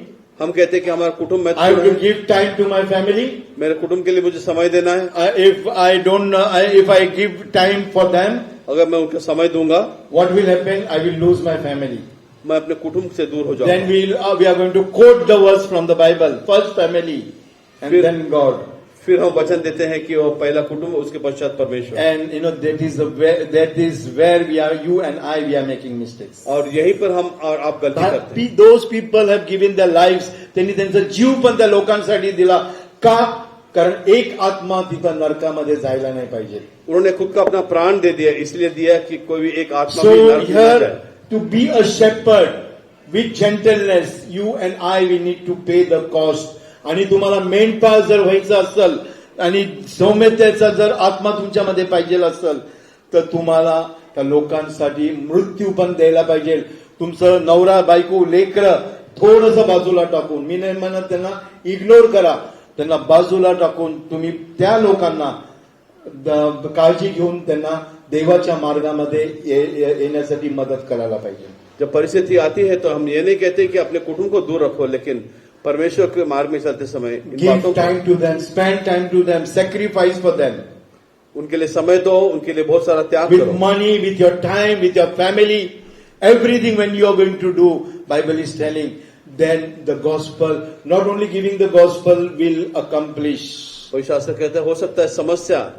हम कहते हैं कि हमारा कुटुंब I have महत्वपूर्ण to है, give time to my family. मेरे कुटुंब के लिए मुझे समय देना है। If I give time for them, अगर मैं उनको समय दूंगा, what will happen? I will lose my family. मैं अपने कुटुंब से दूर हो Then जाऊंगा। we are going to quote the verse from the Bible. First family, and फिर- then God. फिर हम वचन देते हैं कि वो पहला कुटुंब, उसके पश्चात परमेश्वर। And that is where you and I we are making mistakes. और यहीं पर हम और आप गलती करते हैं। Those people have given their lives. त्यांनी त्यांचा जीव पण त्या लोकांसाठी दिला. का? कारण एक आत्मा तिथं नरकामध्ये जायला नाही पाहिजे. उन्होंने खुद का अपना प्राण दे दिया, इसलिए दिया कि कोई भी एक आत्मा So भी नरक में न here, जाए। to be a shepherd with gentleness, you and I we need to pay the cost. आणि तुम्हाला मेंढपाळ जर व्हायचं असेल आणि सौम्यतेचा जर आत्मा तुमच्यामध्ये पाहिजे असेल, तर तुम्हाला त्या लोकांसाठी मृत्यू पण द्यायला पाहिजे. तुमचं नवरा, बायको, लेकरं थोडंसं बाजूला टाकून, मी नाही म्हणत त्यांना इग्नोर करा, त्यांना बाजूला टाकून तुम्ही त्या लोकांना काळजी घेऊन त्यांना देवाच्या मार्गामध्ये येण्यासाठी मदत करायला पाहिजे. जब परिस्थिति आती है तो हम ये नहीं कहते कि अपने कुटुंब को दूर रखो, लेकिन परमेश्वर के मार्ग में चलते समय इन Give बातों time to them, spend time to them, sacrifice for them. उनके लिए समय दो, उनके लिए बहुत सारा त्याग With करो। money, with your time, with your family, everything when you are going to do, Bible is telling, then the gospel, not only giving the gospel will accomplish. कोई शास्त्र कहता है हो सकता है समस्या,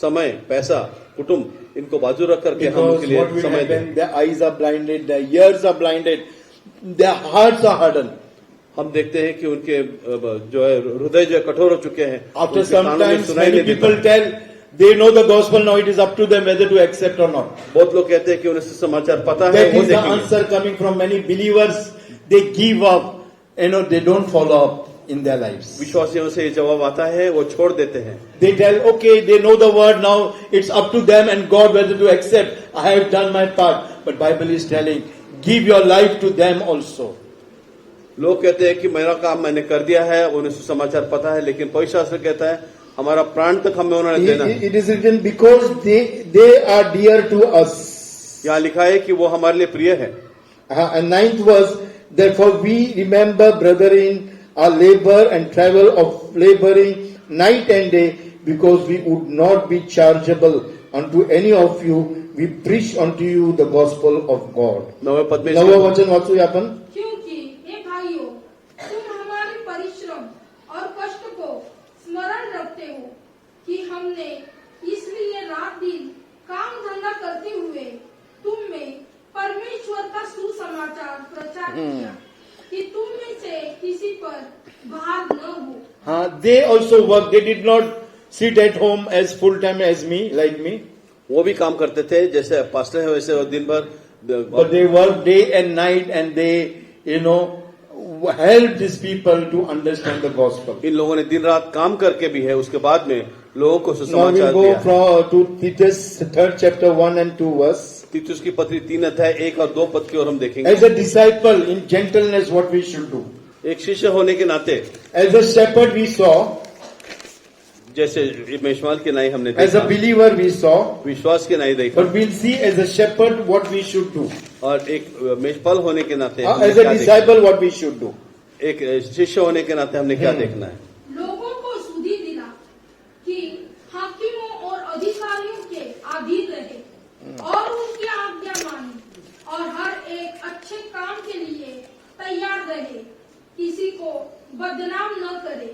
समय, पैसा, कुटुंब, इनको बाजू रख करके हम Because उनके what लिए will समय दें। happen, their eyes are blinded, their ears are blinded, their hearts are hardened. हम देखते हैं कि उनके जो है हृदय जो है कठोर हो चुके हैं। After उनके some कानों में time, सुनाई many नहीं देता। people tell, they know the gospel, now it is up to them whether to accept or not. बहुत लोग कहते हैं कि उन्हें समाचार पता है, That वो is the देखेंगे। answer coming from many believers. They give up, they don't follow up in their lives. विश्वासियों से ये जवाब आता है, वो छोड़ देते हैं। They tell, okay, they know the word, now it's up to them and God whether to accept. I have done my part. But Bible is telling, give your life to them also. लोग कहते हैं कि मेरा काम मैंने कर दिया है, उन्हें सुसमाचार पता है, लेकिन पवित्र शास्त्र कहता है हमारा प्राण तक हमें उन्होंने देना है। It is written because they are dear to us. यहाँ लिखा है कि वो हमारे लिए प्रिय है। And 9th verse, therefore we remember, brethren, our labor and travel of laboring night and day, because we would not be chargeable unto any of you. We preach unto you the gospel of God. नवे पद में नवं वचन वाचूया आपण. क्योंकि हे भाइयों, तुम हमारे परिश्रम और कष्ट को स्मरण रखते हो कि हमने इसलिए रात दिन काम धंधा करते हुए तुम में परमेश्वर का सुसमाचार प्रचार किया कि तुम में से किसी पर भार न हो। they also work. They did not sit at home as full time as me, like me, वो भी काम करते थे जैसे पास्टर है वैसे वो दिन भर but they work day and night, and they, help these people to understand the gospel. इन लोगों ने दिन रात काम करके भी है उसके बाद में लोगों को Now सुसमाचार we'll दिया go to Titus 3rd chapter 1 and 2 verse. तीतुस की पत्री 3 अध्याय 1 और 2 पद की ओर हम देखेंगे। As a disciple in gentleness, what we should do. एक शिष्य होने के नाते As a shepherd we saw, जैसे मेषमाल के नाई हमने as a देखा, believer we saw, विश्वास के नाई देखा, but we'll see as a shepherd what we should do. और एक मेषपाल होने के नाते हमने As a क्या देखना disciple what we should do. है? एक शिष्य होने के नाते हमने क्या देखना है? लोगों को सुधि दिला कि हाकिमों और अधिकारियों के अधीन रहे और उनकी आज्ञा माने और हर एक अच्छे काम के लिए तैयार रहे, किसी को बदनाम न करे,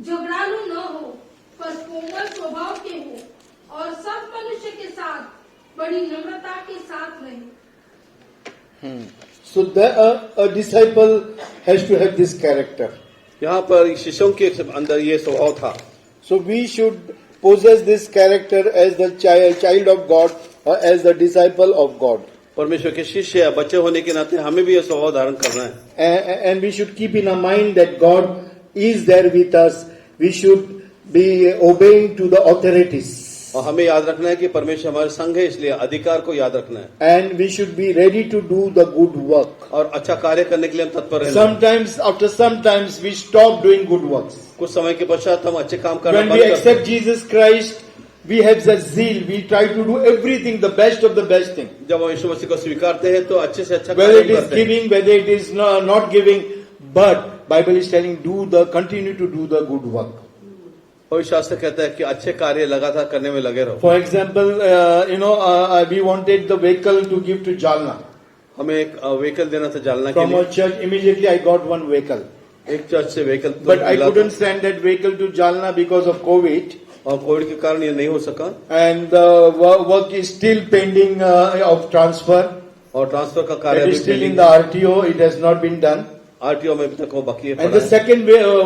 झगड़ालू न हो, पर कोमल स्वभाव के हो और सब मनुष्य के साथ बड़ी नम्रता के साथ रहे। So a disciple has to have this character. यहाँ पर शिष्यों के अंदर ये स्वभाव था। So we should possess this character as the child of God or as the disciple of God. परमेश्वर के शिष्य या बच्चे होने के नाते हमें भी ये स्वभाव धारण करना है। And we should keep in our mind that God is there with us. We should be obeying to the authorities. और हमें याद रखना है कि परमेश्वर हमारे संग है, इसलिए अधिकार को याद रखना है। And we should be ready to do the good work. और अच्छा कार्य करने के लिए हम तत्पर रहना है। Sometimes, after sometimes, we stop doing good works. कुछ समय के पश्चात हम अच्छे काम करना When बंद we करते accept हैं। Jesus Christ, we have the zeal. We try to do everything, the best of the best thing. जब हम यीशु मसीह को स्वीकारते हैं तो अच्छे से अच्छा Whether कार्य it is करते हैं। giving, whether it is not giving, but Bible is telling continue to do the good work. पवित्र शास्त्र कहता है कि अच्छे कार्य लगातार करने में लगे रहो। For example, we wanted the vehicle to give to Jalna. हमें एक व्हीकल देना था जालना के From our लिए। church, immediately I got one vehicle. एक चर्च से vehicle But I couldn't send that vehicle to Jalna because of COVID. और Covid के कारण ये नहीं हो सका And the work is still pending of transfer. और ट्रांसफर का कार्य It अभी is still in pending the है। RTO. It has not been done. RTO में अभी तक वो बाकी है And the पड़ा है। second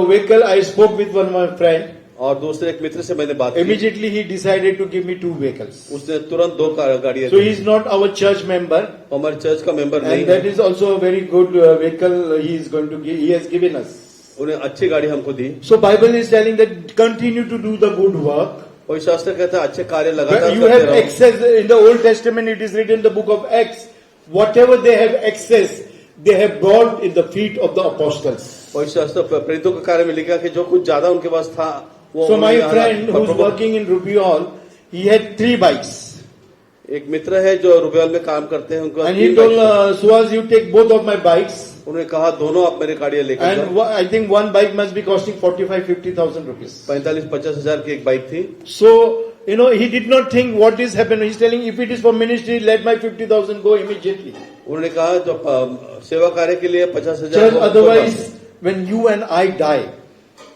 vehicle, I spoke with one of my friend. और दूसरे एक मित्र से मैंने बात की, Immediately he decided to give me 2 vehicles. उसने तुरंत 2 गाड़ियां So the. he is not our church member. हमारे चर्च का मेंबर नहीं And that है। is also a very good vehicle he is going to give. He has given us. उन्हें अच्छी गाड़ी हमको दी। So Bible is telling that continue to do the good work. और शास्त्र कहता है अच्छे कार्य But लगातार you करते have रहो। access in the Old Testament. It is written in the book of Acts. Whatever they have access, they have brought in the feet of the apostles. और शास्त्र प्रेरितों के कार्य में लिखा कि जो कुछ ज्यादा उनके पास था वो So my उन्होंने friend who is working in Ruby Hall, he had 3 bikes. एक मित्र है जो रुबेल में काम करते हैं उनको And he told Suhas, you take both of my bikes. उन्होंने कहा दोनों आप मेरे गाड़ियां लेकर And जाओ। I think one bike must be costing 45,000-50,000 rupees. 45-50 हजार की एक बाइक थी। So, he did not think what is happening. He's telling, if it is for ministry, let my 50,000 go immediately. उन्होंने कहा जो सेवा कार्य के लिए 50,000 Church, otherwise, when you and I die,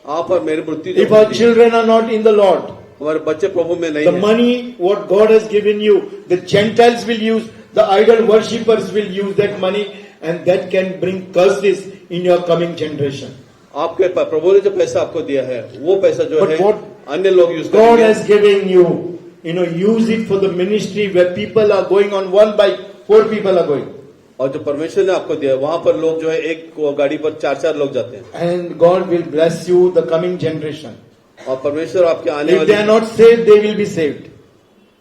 आप और मेरी मृत्यु if our children are not in the Lord, हमारे बच्चे प्रभु में नहीं the है, money what God has given you, the Gentiles will use, the idol worshippers will use that money, and that can bring curses in your coming generation. आपके प्रभु ने जो पैसा आपको दिया है वो पैसा जो But है what अन्य लोग यूज God करेंगे। has given you, use it for the ministry where people are going on one bike, 4 people are going. और जो परमेश्वर ने आपको दिया है वहां पर लोग जो है एक गाड़ी पर 4-4 लोग जाते हैं। And God will bless you, the coming generation. और परमेश्वर आपके आने If they are वाले not saved, they will be saved.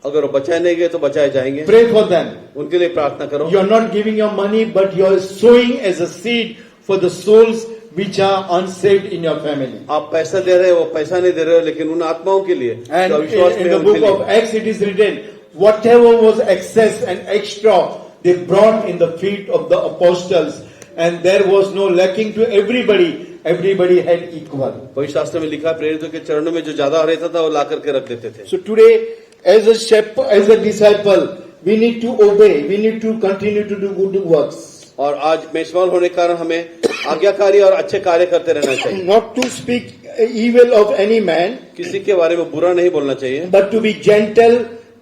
अगर वो बचाए नहीं गए तो बचाए जाएंगे। Pray for them. उनके लिए प्रार्थना करो। You are not giving your money, but you are sowing as a seed for the souls which are unsaved in your family. आप पैसा दे रहे हो, वो पैसा नहीं दे रहे हो, लेकिन उन आत्माओं के लिए And जो विश्वास in में the उनके book of लिए। Acts it is written, whatever was excess and extra, they brought in the feet of the apostles, and there was no lacking to everybody. Everybody had equal. पवित्र शास्त्र में लिखा है प्रेरितों के चरणों में जो ज्यादा रहता था वो ला करके रख देते थे। So today, as a shepherd, as a disciple, we need to obey. We need to continue to do good works. और आज मेषवाल होने के कारण हमें आज्ञाकारी और अच्छे कार्य करते रहना चाहिए। Not to speak evil of any man, किसी के बारे में बुरा नहीं बोलना चाहिए but to be gentle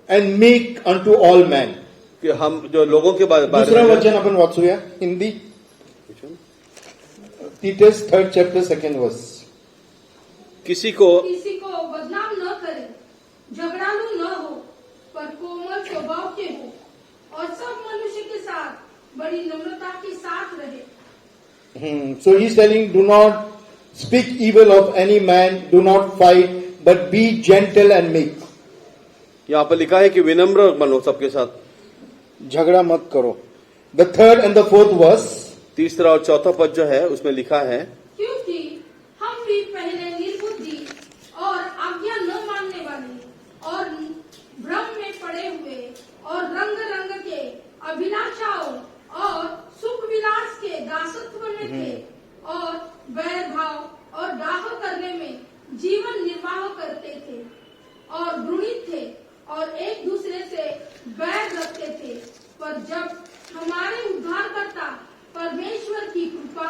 and meek unto all men. कि हम जो लोगों के बारे दूसरा में वचन आपण वाचूया Hindi. Titus 3rd chapter 2nd verse. किसी को बदनाम न करे, झगड़ालू न हो, पर कोमल स्वभाव के हो और सब मनुष्य के साथ बड़ी नम्रता के साथ रहे। So he's telling, do not speak evil of any man, do not fight, but be gentle and meek. यहाँ पर लिखा है कि विनम्र बनो सबके साथ, झगड़ा मत करो. The third and the fourth verse. तीसरा और चौथा पद जो है उसमें लिखा है, क्योंकि हम भी पहले निर्बुद्धि और आज्ञा न मानने वाले और भ्रम में पड़े हुए और रंग रंग के अभिलाषाओं और सुख विलास के दासत्व में थे और बैर भाव और दाह करने में जीवन निर्वाह करते थे और घृणित थे और एक दूसरे से बैर रखते थे। पर जब हमारे उद्धारकर्ता परमेश्वर की कृपा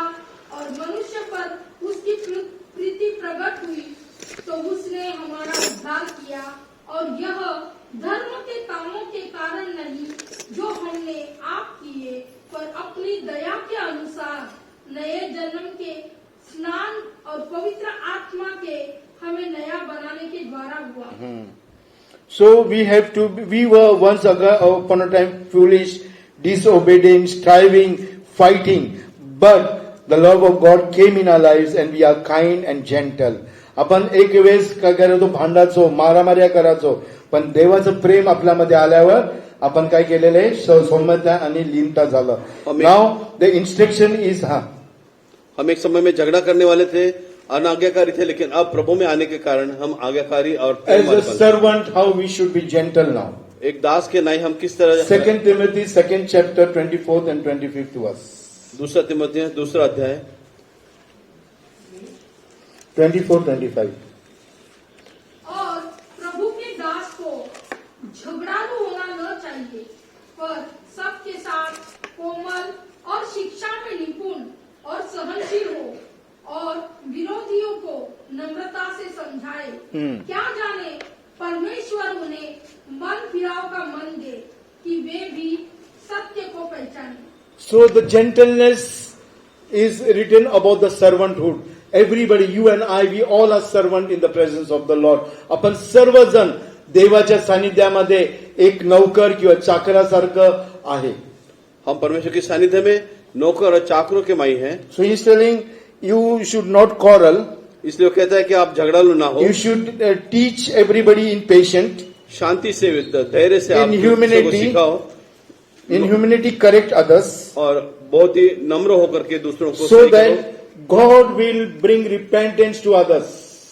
और मनुष्य पर उसकी प्रीति प्रकट हुई तो उसने हमारा उद्धार किया, और यह धर्म के कामों के कारण नहीं जो हमने आप किए, पर अपनी दया के अनुसार नए जन्म के स्नान और पवित्र आत्मा के हमें नया बनाने के द्वारा हुआ। So we were once upon a time foolish, disobedient, striving, fighting, but the love of God came in our lives and we are kind and gentle. आपण एक वेळेस काय करायचो, भांडायचो, मारामार्या करायचो, पण देवाचं प्रेम आपल्यामध्ये आल्यावर आपण काय केलेलं आहे, सौम्यता आणि लीनता झालं. नाउ द इंस्ट्रक्शन इज हम एक समय में झगड़ा करने वाले थे, अनाज्ञाकारी थे, लेकिन अब प्रभु में आने के कारण हम आज्ञाकारी और as a servant how we should be gentle now. एक दास के नाई हम किस तरह. 2 Timothy 2nd chapter 24th and 25th verse. दूसरा तिमोथी दूसरा अध्याय 24-25. और प्रभु के दास को झगड़ालू होना न चाहिए, पर सबके साथ कोमल और शिक्षा में निपुण और सहनशील हो और विरोधियों को नम्रता से समझाए. क्या जाने परमेश्वर उन्हें मन फिराव का मन दे कि वे भी सत्य को पहचाने. So the gentleness is written about the servanthood. Everybody, you and I, we all are servant in the presence of the Lord. आपण सर्वजण देवाच्या सानिध्यामध्ये एक नौकर किंवा चाकरासारखं आहे. हम परमेश्वर के सानिध्य में नौकर और चाकरों के माई हैं. So he is telling you should not quarrel. इसलिए वो कहता है कि आप झगड़ालू ना हो. You should teach everybody in patience. शांति से, धैर्य से आप In humility. सिखाओ. In humility correct others. और बहुत ही नम्र होकर के दूसरों को So that God will bring repentance to others.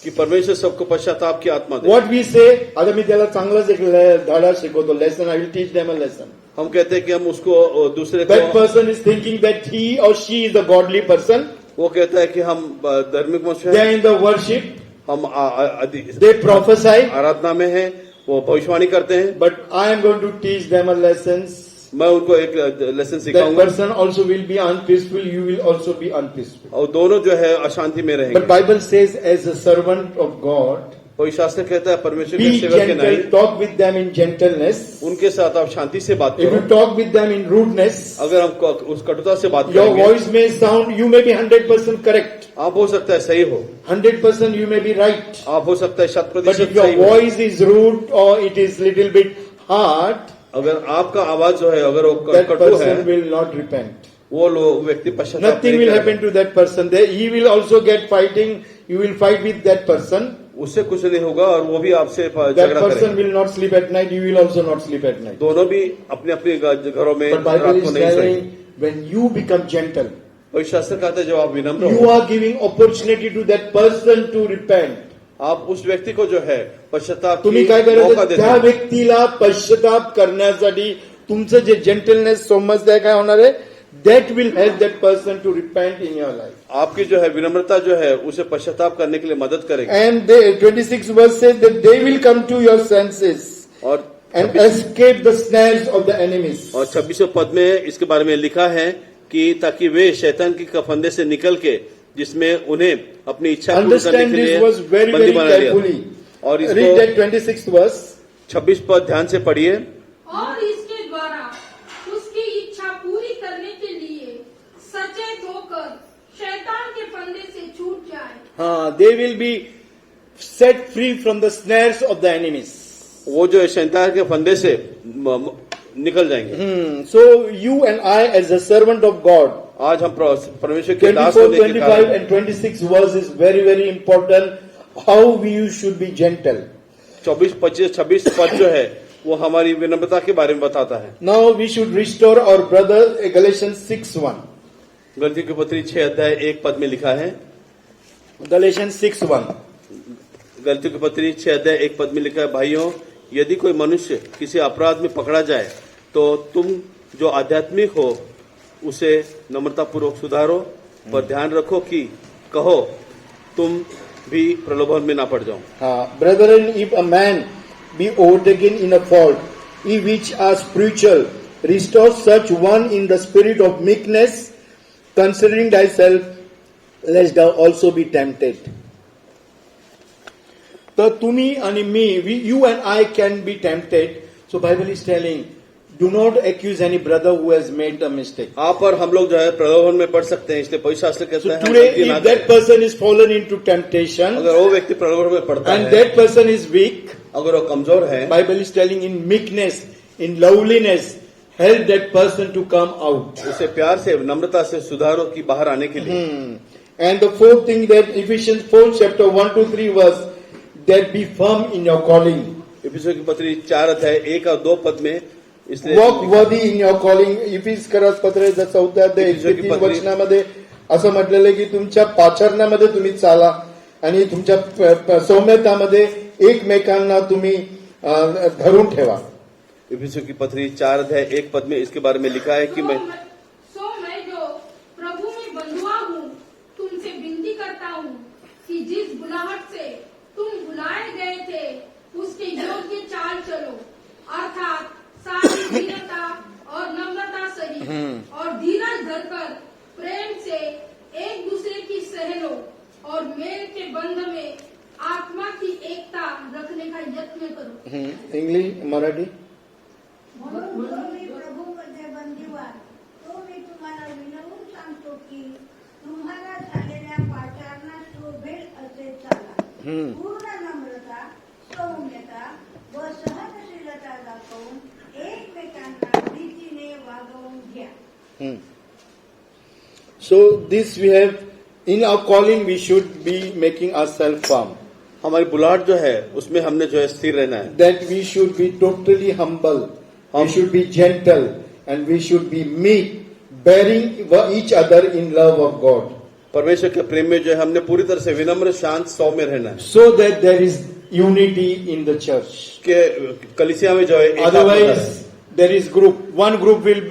कि परमेश्वर सबको पश्चाताप की आत्मा दे. What we say, आता मी त्याला चांगलाच एक धडा शिकवतो. Lesson, I will teach them a lesson. हम कहते हैं कि हम उसको दूसरे That को, person is thinking that he or she is a godly person. वो कहता है कि हम धार्मिक मनुष्य They हैं, are in the worship. हम They prophesy. आराधना में हैं, वो भविष्यवाणी करते हैं. But I am going to teach them a lessons. मैं उनको एक लेसन That सिखाऊंगा person also will be unpeaceful. You will also be unpeaceful. और दोनों जो है अशांति में रहेंगे. But Bible says, as a servant of God, कोई शास्त्र कहता है परमेश्वर के be सेवक के नहीं, gentle. Talk with them in gentleness. उनके साथ आप शांति से बात If करो. you talk with them in rudeness, अगर हम उस कटुता से बात your करेंगे, voice may sound. You may be 100% correct. आप हो सकता है सही हो, 100% you may be right. आप हो सकता है 100% But if your सही हो. voice is rude or it is little bit hard, अगर आपका आवाज जो है अगर वो that कटु है, person will not repent. वो लोग व्यक्ति पश्चाताप Nothing नहीं will करेगा. happen to that person. He will also get fighting. You will fight with that person. उससे कुछ नहीं होगा और वो भी आपसे That झगड़ा person करेगा. will not sleep at night. You will also not sleep at night. दोनों भी अपने अपने घरों में But Bible रात को is नहीं सोएंगे. telling when you become gentle, और शास्त्र कहता है जब आप विनम्र you हो, are giving opportunity to that person to repent. आप उस व्यक्ति को जो है पश्चाताप तुम्ही की काय मौका करायचं, देते त्या हैं. व्यक्तीला पश्चाताप करण्यासाठी तुमचं जे जेंटलनेस समजतंय काय होणार आहे, that will help that person to repent in your life. आपकी जो है विनम्रता जो है उसे पश्चाताप करने के लिए मदद करेगी. And the 26th verse says that they will come to your senses और and escape the snares of the enemies. और 26वें पद में इसके बारे में लिखा है कि ताकि वे शैतान की फंदे से निकल के जिसमें उन्हें अपनी इच्छा पूरी करने Understand के this लिए verse very, बंदी very बना लिया. carefully. और Read इसको that 26th verse. 26 पद ध्यान से पढ़िए. और इसके द्वारा उसकी इच्छा पूरी करने के लिए सचेत होकर शैतान के they will be set free from the snares of the enemies. वो जो है शैतान के फंदे से निकल जाएंगे। So you and I, as a servant of God, आज हम परमेश्वर के दास 24, होने के 25 कारण and 26 verse is very, very important. How we should be gentle. 24, 25, 26 पद जो है वो हमारी विनम्रता के बारे में बताता है। Now we should restore our brother. Galatians 6:1. गलतियों की पत्री 6 अध्याय 1 पद में लिखा है। Galatians 6:1. गलतियों की पत्री 6 अध्याय 1 पद में लिखा है, भाइयों यदि कोई मनुष्य किसी अपराध में पकड़ा जाए तो तुम जो आध्यात्मिक हो उसे नम्रतापूर्वक सुधारो, पर ध्यान रखो कि कहो तुम भी प्रलोभन में ना पड़ जाओ। Brethren, if a man be overtaken in a fault, if which are spiritual, restore such one in the spirit of meekness, considering thyself, lest thou also be tempted. तर तुम्ही आणि मी, you and I can be tempted. So Bible is telling, do not accuse any brother who has made a mistake. आप और हम लोग जो है प्रलोभन में पड़ सकते हैं, इसलिए पवित्र शास्त्र कहता So है today, गलती ना if that करें। person is fallen into temptation अगर वो व्यक्ति प्रलोभन में पड़ता and है, that person is weak, अगर वो कमजोर है, Bible is telling in meekness, in lowliness, help that person to come out. उसे प्यार से नम्रता से सुधारो कि बाहर आने के लिए। And the fourth thing that Ephesians 4 chapter 1 to 3 was that be firm in your calling. इफिसियों की पत्री 4 अध्याय 1 और 2 पद में इसलिए Walk worthy in your calling. इफिस्करास पत्र 14 अध्याय इफिसियों की 1-3 पत्री- वचनामध्ये असं म्हटलेलं आहे की तुमच्या पाचारण्यामध्ये तुम्ही चाला आणि तुमच्या सौम्यतामध्ये एकमेकांना तुम्ही धरून ठेवा. इफिसियों की पत्री 4 अध्याय 1 पद में इसके बारे में लिखा है कि मैं मैं जो प्रभु में बंधुआ हूँ तुमसे विनती करता हूँ कि जिस बुलाहट से तुम बुलाए गए थे उसके योग्य चाल चलो, अर्थात सारी दीनता और नम्रता सहित और धीरज धरकर प्रेम से एक दूसरे की सह लो और मेल के बंध में आत्मा की एकता रखने का यत्न करो। इंग्लिश मराठी. म्हणून जो मी प्रभूमध्ये बंदिवान, तो मी तुम्हाला विनवून सांगतो की तुम्हाला झालेल्या पाचारणात शोभेल असे चाला. पूर्ण नम्रता, सौम्यता व सहनशीलता दाखवून एकमेकांना प्रीतीने वागवून घ्या. So this we have in our calling. We should be making ourselves firm. हमारी बुलाहट जो है उसमें हमने जो है स्थिर रहना है। That we should be totally humble. We should be gentle and we should be meek, bearing each other in love of God. परमेश्वर के प्रेम में जो है हमने पूरी तरह से विनम्र, शांत, सौम्य रहना है So that there is unity in the church. कि कलीसिया में जो है एक Otherwise, there is group. One group will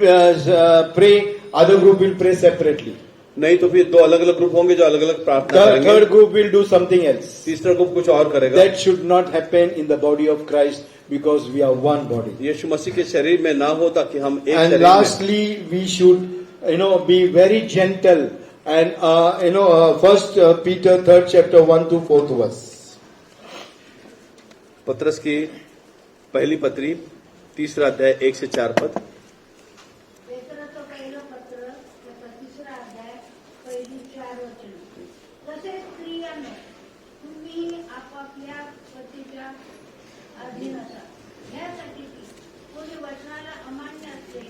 pray, other group will pray separately. नहीं तो फिर दो अलग अलग ग्रुप होंगे जो अलग अलग प्रार्थना The third करेंगे, group will do something else. तीसरा ग्रुप कुछ और करेगा। That should not happen in the body of Christ because we are one body. यीशु मसीह के शरीर में ना हो ताकि हम एक And शरीर में। lastly, we should, be very gentle. And, First Peter 3rd chapter 1 to 4th verse. पत्रस की पहली पत्री 3 अध्याय 1 से 4 पद। पेत्राचं पहिलं पत्र त्याचा 3 अध्याय पहिली 4 वचन. तसेच स्त्रियांनो तुम्ही आपापल्या पतीच्या अधीन असा, यासाठी की कोणी वचनाला अमान्य असले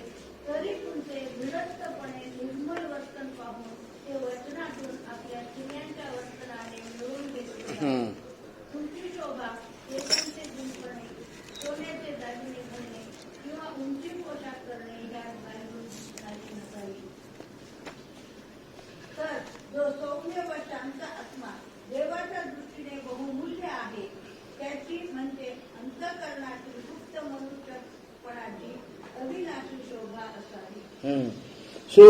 तरी तुमचे विरक्तपणे निर्मल वर्तन पाहून ते वचनातून आपल्या स्त्रियांच्या वर्तनाने मिळवून घेतले. तुमची शोभा केसांचे गुंफणे, सोन्याचे दागिने घालणे किंवा उंची पोशाख करणे यात बाहेरून झाली नसावी. तर जो सौम्य व शांत आत्मा देवाच्या दृष्टीने बहुमूल्य आहे, त्याची म्हणजे अंतःकरणाची गुप्त मनुष्यपणाची अविनाशी शोभा असावी. So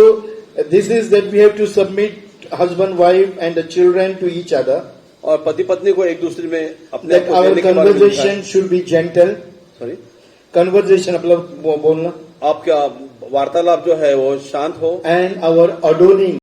this is that we have to submit husband, wife, and the children to each other. और पति पत्नी को एक दूसरे में अपने That our conversation should be gentle. Sorry Conversation आपलं बोलणं आपका वार्तालाप जो है वो शांत हो and our adorning